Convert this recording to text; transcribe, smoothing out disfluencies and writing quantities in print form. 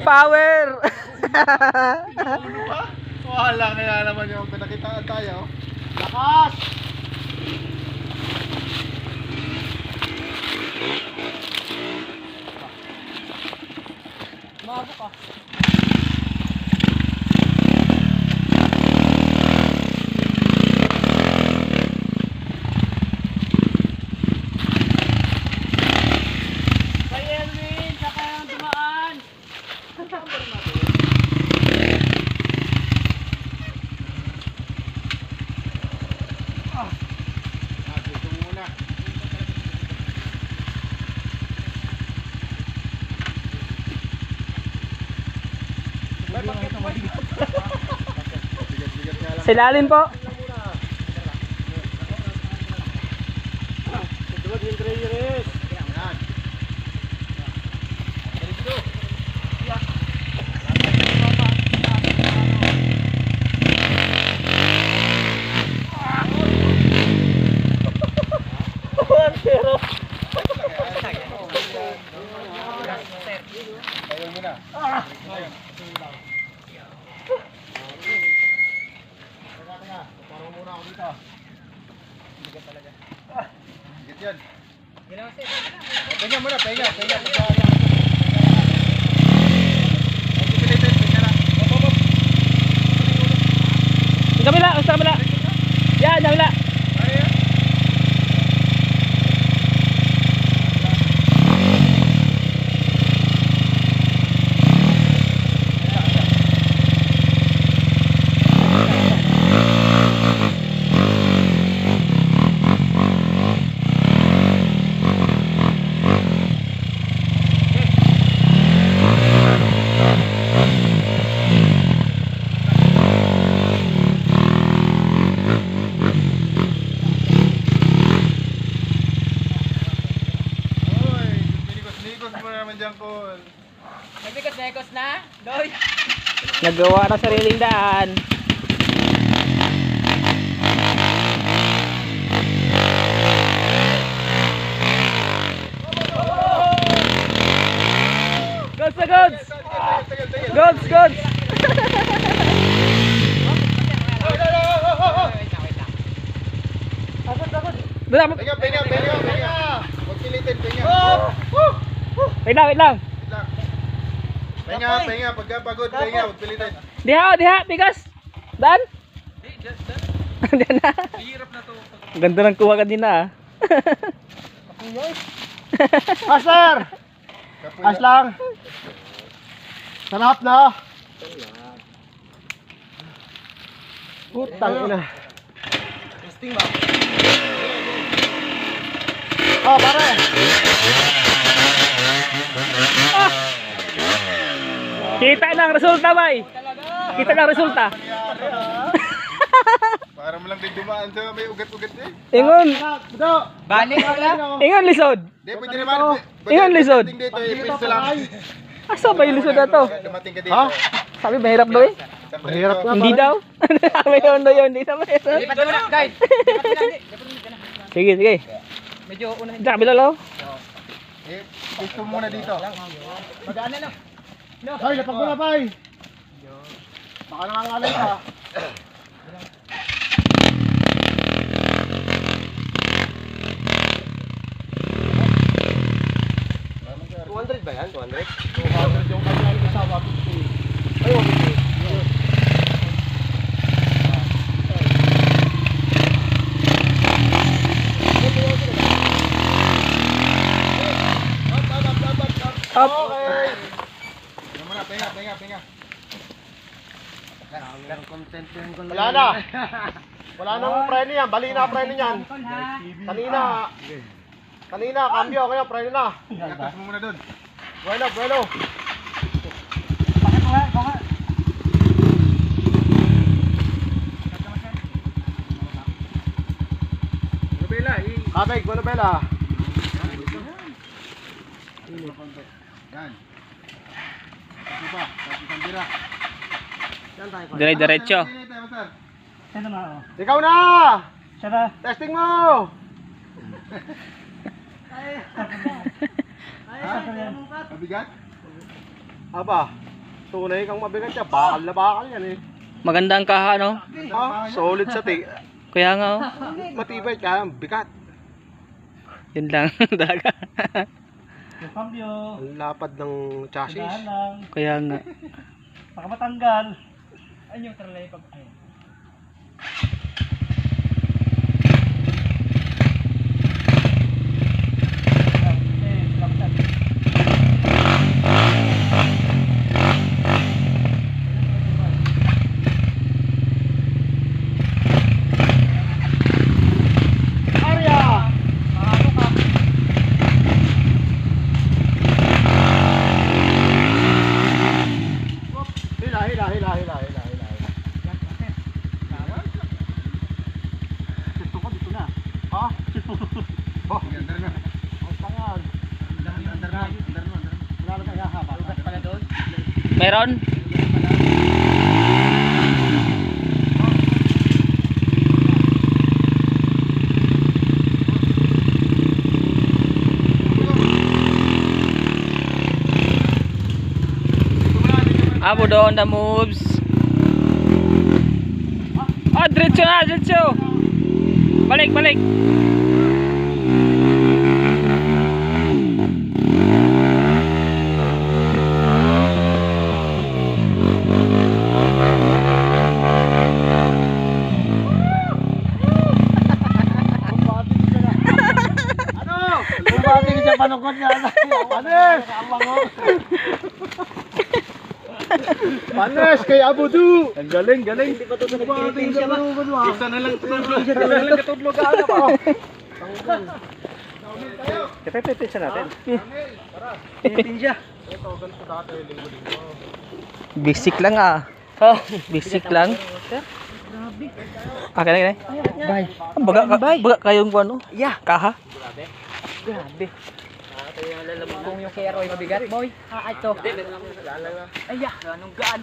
power! Ano ba? Wala kaya naman yung pinakitaan tayo. Lakas! Mago ka. Kay Elwin, saka yung dumaan. Dito muna. Bigat-bigat nga lang. Silalin po. Tulad yung Reyes. Yan. Ayaw mo na. Ayaw. Teka. Parang muna ako dito. Bigat talaga. Bigat yan. Penga muna, penga. Penga. Sa kabila, sa kabila. Yan, sa kabila. Oy, minikos mo naman dyan, Col. Nagbikas na, Doy. Nagawa ng sariling daan. Gods na gods! Gods, gods! Doon na, Penga. Huwag pilitin, penga. wait lang, wait lang. Penga. Pagkapagod, penga. Huwag pilitin. Diha, bigas. Dan? Diyan na. Hirap na to. Ang ganda ng kuha kanina ah. Master! As lang. Sarap na. Putang ina. Testing ba? Oh, pare. Kita ng resulta, bay. Kita ng resulta. Para mo lang din dumaan sa may ugat-ugat eh. Ingon. Balik ka lang. Ingon lisod. Di, pwede naman. Ingon, lisod. Dumating dito, piso lang. Asa ba yung lisod na to? Dumating ka dito. Sabi mahirap daw eh. Mahirap na. Hindi daw. May hondo yun. Hindi sa mahirap. Lipat mo na, guys. Lipat mo na. Sige, sige. Medyo unahin. Diyan, kabila lang. Eh, piso muna dito. Madaan na lang. Ay, lapag mo na, bay. Baka nangangalay ka. $200 ba yan? 200? 200 yung kanya yung kasama. Ay, 150. Up. Okay. Ano muna, penga. Wala na. Wala nang preno yan. Bali na preno yan. Kanina, cambio. Kaya preno na. Iatas mo muna dun. Bueno. Bakit mo nga? Kabig, Bonobela. Yan. Ito pa, isang bira. Dire-diretso. Sino na? Ikaw na! Siya na. Testing mo! Ha? Mabigat? Aba. Tunay kang mabigat siya. Bakal na bakal yan eh. Maganda ang kaha, no? Ah, solid sa tig. Kaya nga, oh. Matibay ka, bigat. Yun lang, daga. Yung cambio. Ang lapad ng chassis. Dahan lang. Kaya nga. Baka matanggal. Ay, yung tralay pag... Ay. Hila. Sito ko dito na. Ha? Oh, under na. Ang tangan. Under na. Wala na kaya haba. Ugat pala doon. Meron? Abo doon the moves. Ah, diretso na, diretso. Balik. Ano? Bumating siya panukot niya. Panes! Panes kay Abudu! Ang galing. Hindi pa ito sa nagpilitin siya ba? Isa na lang katudlog ka pa. Kapipilitin siya natin. Pilitin siya. Ito, ganito dati, linggo-linggo. Basic lang ah. Oh, basic lang. Grabe. Okay na. Bye. Baga kayong ano? Yeah. Kaha. Grabe. Kung yung kero ay mabigat, boy. Ito. Ay, anong gaan.